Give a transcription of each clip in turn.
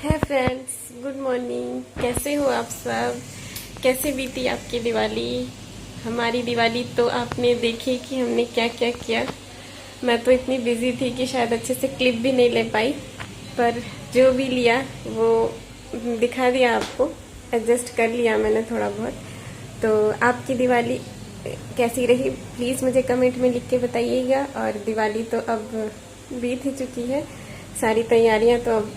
है friends, good morning. कैसे हो आप सब? कैसे बीती आपकी दिवाली? हमारी दिवाली तो आपने देखी कि हमने क्या क्या किया। मैं तो इतनी बिजी थी कि शायद अच्छे से क्लिप भी नहीं ले पाई, पर जो भी लिया वो दिखा दिया आपको। एडजस्ट कर लिया मैंने थोड़ा बहुत। तो आपकी दिवाली कैसी रही प्लीज़ मुझे कमेंट में लिख के बताइएगा। और दिवाली तो अब बीत ही चुकी है, सारी तैयारियां तो अब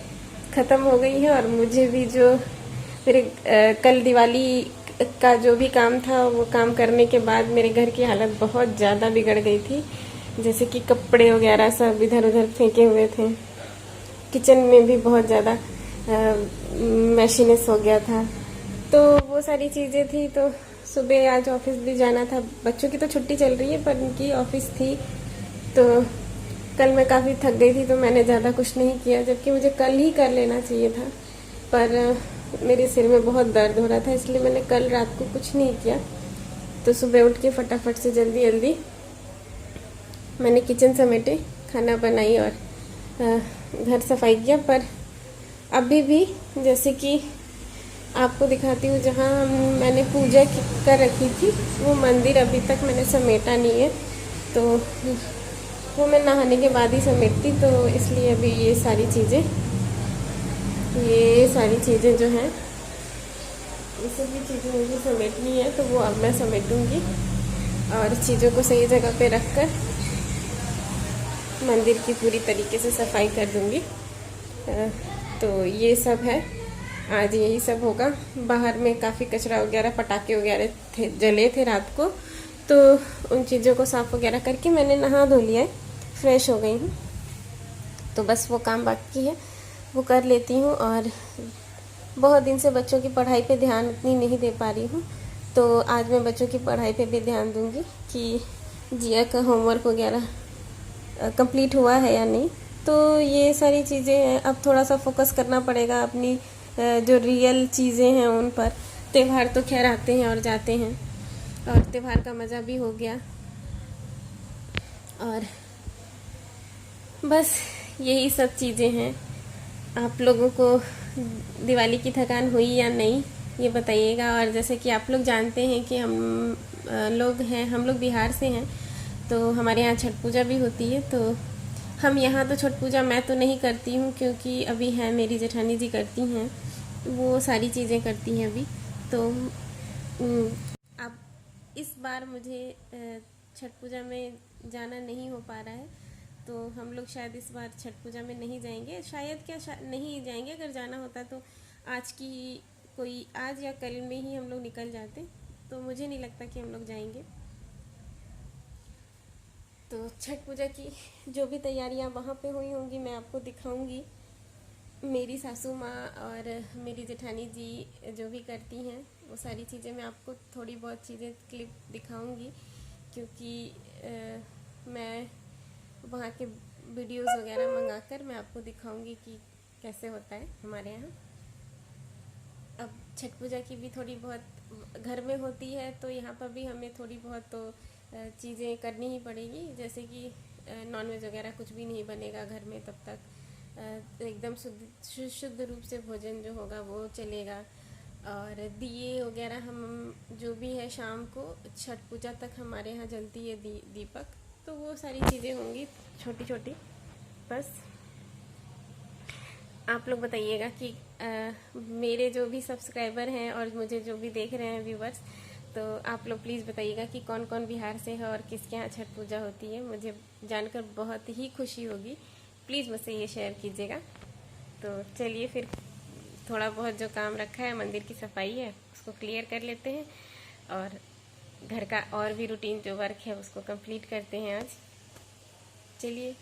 ख़त्म हो गई है। और मुझे भी जो मेरे कल दिवाली का जो भी काम था वो काम करने के बाद मेरे घर की हालत बहुत ज़्यादा बिगड़ गई थी। जैसे कि कपड़े वगैरह सब इधर उधर फेंके हुए थे, किचन में भी बहुत ज़्यादा मैशीनेस हो गया था। तो वो सारी चीज़ें थी। तो सुबह आज ऑफिस भी जाना था। बच्चों की तो छुट्टी चल रही है पर उनकी ऑफिस थी। तो कल मैं काफ़ी थक गई थी तो मैंने ज़्यादा कुछ नहीं किया, जबकि मुझे कल ही कर लेना चाहिए था। पर मेरे सिर में बहुत दर्द हो रहा था, इसलिए मैंने कल रात को कुछ नहीं किया। तो सुबह उठ के फटाफट से जल्दी जल्दी मैंने किचन समेटे, खाना बनाई और घर सफाई किया। पर अभी भी जैसे कि आपको दिखाती हूँ, जहाँ मैंने पूजा कर रखी थी वो मंदिर अभी तक मैंने समेटा नहीं है। तो वो मैं नहाने के बाद ही समेटती, तो इसलिए अभी ये सारी चीज़ें जो हैं ये सभी चीज़ें मुझे समेटनी है। तो वो अब मैं समेटूंगी और चीज़ों को सही जगह पे रखकर मंदिर की पूरी तरीके से सफाई कर दूंगी। तो ये सब है, आज यही सब होगा। बाहर में काफ़ी कचरा वगैरह, पटाखे वगैरह थे, जले थे रात को। तो उन चीज़ों को साफ़ वगैरह करके मैंने नहा धो लिया है, फ्रेश हो गई हूँ। तो बस वो काम बाकी है, वो कर लेती हूँ। और बहुत दिन से बच्चों की पढ़ाई पे ध्यान इतनी नहीं दे पा रही हूँ, तो आज मैं बच्चों की पढ़ाई पे भी ध्यान दूँगी कि जिया का होमवर्क वगैरह कंप्लीट हुआ है या नहीं। तो ये सारी चीज़ें हैं, अब थोड़ा सा फोकस करना पड़ेगा अपनी जो रियल चीज़ें हैं उन पर। त्यौहार तो खैर आते हैं और जाते हैं, और त्यौहार का मज़ा भी हो गया। और बस यही सब चीज़ें हैं। आप लोगों को दिवाली की थकान हुई या नहीं ये बताइएगा। और जैसे कि आप लोग जानते हैं कि हम लोग बिहार से हैं, तो हमारे यहाँ छठ पूजा भी होती है। तो हम यहाँ तो छठ पूजा मैं तो नहीं करती हूँ, क्योंकि अभी है मेरी जेठानी जी करती हैं, वो सारी चीज़ें करती हैं अभी। तो अब इस बार मुझे छठ पूजा में जाना नहीं हो पा रहा है, तो हम लोग शायद इस बार छठ पूजा में नहीं जाएंगे। नहीं जाएंगे। अगर जाना होता तो आज या कल में ही हम लोग निकल जाते। तो मुझे नहीं लगता कि हम लोग जाएंगे। तो छठ पूजा की जो भी तैयारियां वहाँ पे हुई होंगी मैं आपको दिखाऊंगी। मेरी सासू माँ और मेरी जेठानी जी जो भी करती हैं वो सारी चीज़ें मैं आपको थोड़ी बहुत चीज़ें क्लिप दिखाऊंगी, क्योंकि मैं वहाँ के वीडियोस वगैरह मंगाकर मैं आपको दिखाऊंगी कि कैसे होता है हमारे यहाँ। अब छठ पूजा की भी थोड़ी बहुत घर में होती है, तो यहाँ पर भी हमें थोड़ी बहुत तो चीज़ें करनी ही पड़ेगी। जैसे कि नॉनवेज वगैरह कुछ भी नहीं बनेगा घर में तब तक। एकदम शुद्ध रूप से भोजन जो होगा वो चलेगा। और दिए वगैरह हम जो भी है शाम को छठ पूजा तक हमारे यहाँ जलती है दीपक। तो वो सारी चीज़ें होंगी छोटी छोटी। बस आप लोग बताइएगा कि मेरे जो भी सब्सक्राइबर हैं और मुझे जो भी देख रहे हैं व्यूवर्स, तो आप लोग प्लीज़ बताइएगा कि कौन कौन बिहार से है और किसके यहाँ छठ पूजा होती है। मुझे जानकर बहुत ही खुशी होगी। प्लीज़ मुझसे ये शेयर कीजिएगा। तो चलिए फिर थोड़ा बहुत जो काम रखा है, मंदिर की सफाई है, उसको क्लियर कर लेते हैं। और घर का और भी रूटीन जो वर्क है उसको कंप्लीट करते हैं आज। चलिए।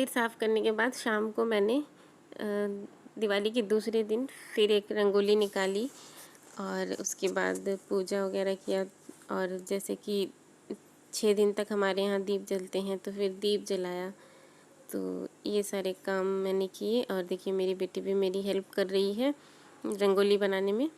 कंप्लीट साफ़ करने के बाद शाम को मैंने दिवाली के दूसरे दिन फिर एक रंगोली निकाली और उसके बाद पूजा वगैरह किया। और जैसे कि 6 दिन तक हमारे यहाँ दीप जलते हैं तो फिर दीप जलाया। तो ये सारे काम मैंने किए और देखिए मेरी बेटी भी मेरी हेल्प कर रही है रंगोली बनाने में।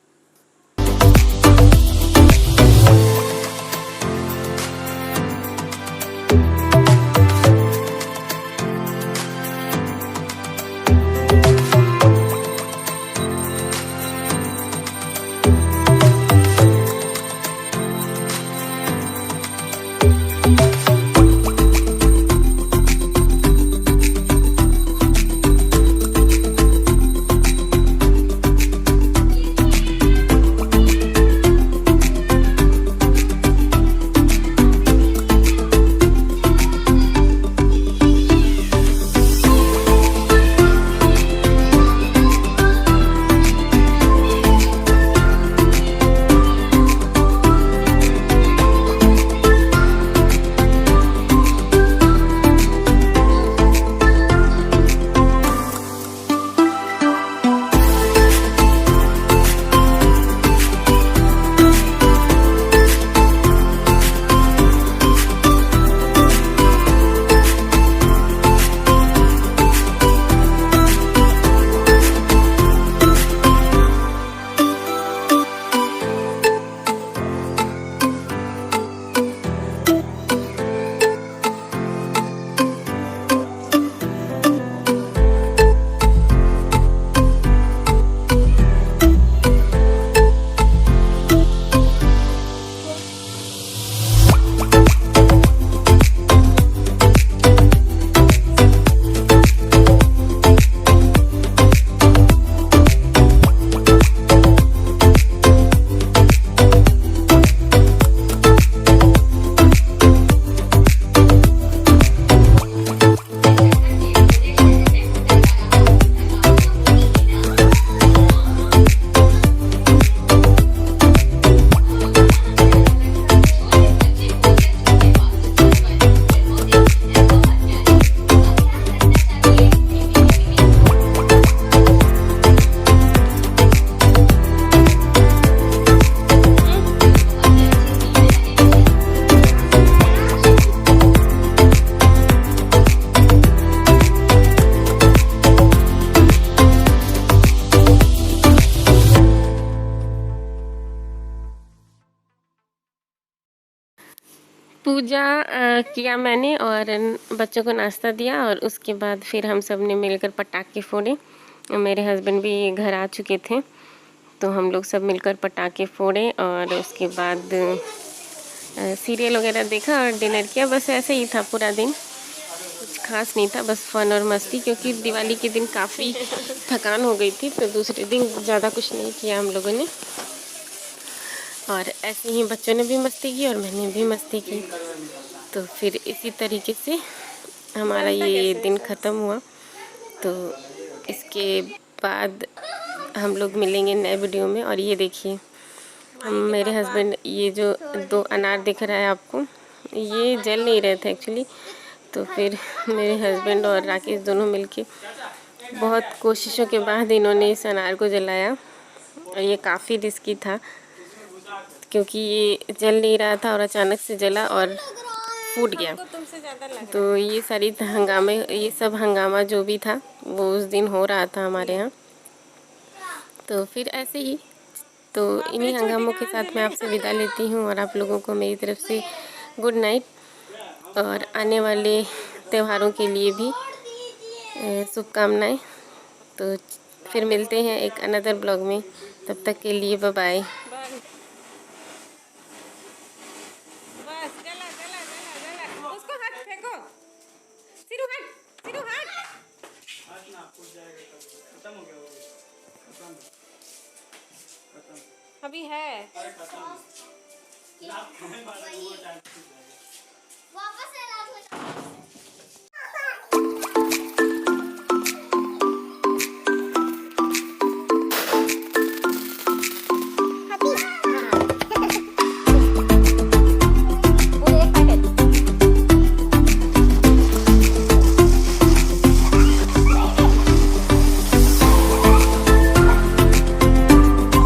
पूजा किया मैंने और बच्चों को नाश्ता दिया और उसके बाद फिर हम सब ने मिलकर पटाखे फोड़े। मेरे हस्बैंड भी घर आ चुके थे तो हम लोग सब मिलकर पटाखे फोड़े और उसके बाद सीरियल वगैरह देखा और डिनर किया। बस ऐसे ही था पूरा दिन, कुछ खास नहीं था, बस फन और मस्ती, क्योंकि दिवाली के दिन काफ़ी थकान हो गई थी तो दूसरे दिन ज़्यादा कुछ नहीं किया हम लोगों ने। और ऐसे ही बच्चों ने भी मस्ती की और मैंने भी मस्ती की। तो फिर इसी तरीके से हमारा ये दिन ख़त्म हुआ। तो इसके बाद हम लोग मिलेंगे नए वीडियो में। और ये देखिए मेरे हस्बैंड, ये जो 2 अनार दिख रहा है आपको, ये जल नहीं रहे थे एक्चुअली। तो फिर मेरे हस्बैंड और राकेश दोनों मिलके बहुत कोशिशों के बाद इन्होंने इस अनार को जलाया। और ये काफ़ी रिस्की था क्योंकि ये जल नहीं रहा था और अचानक से जला और फूट गया। तो ये सब हंगामा जो भी था वो उस दिन हो रहा था हमारे यहाँ। तो फिर ऐसे ही तो इन्हीं हंगामों के साथ मैं आपसे विदा लेती हूँ और आप लोगों को मेरी तरफ से गुड नाइट और आने वाले त्योहारों के लिए भी शुभकामनाएं। तो फिर मिलते हैं एक अनदर ब्लॉग में, तब तक के लिए बाय बाय। अभी है वापस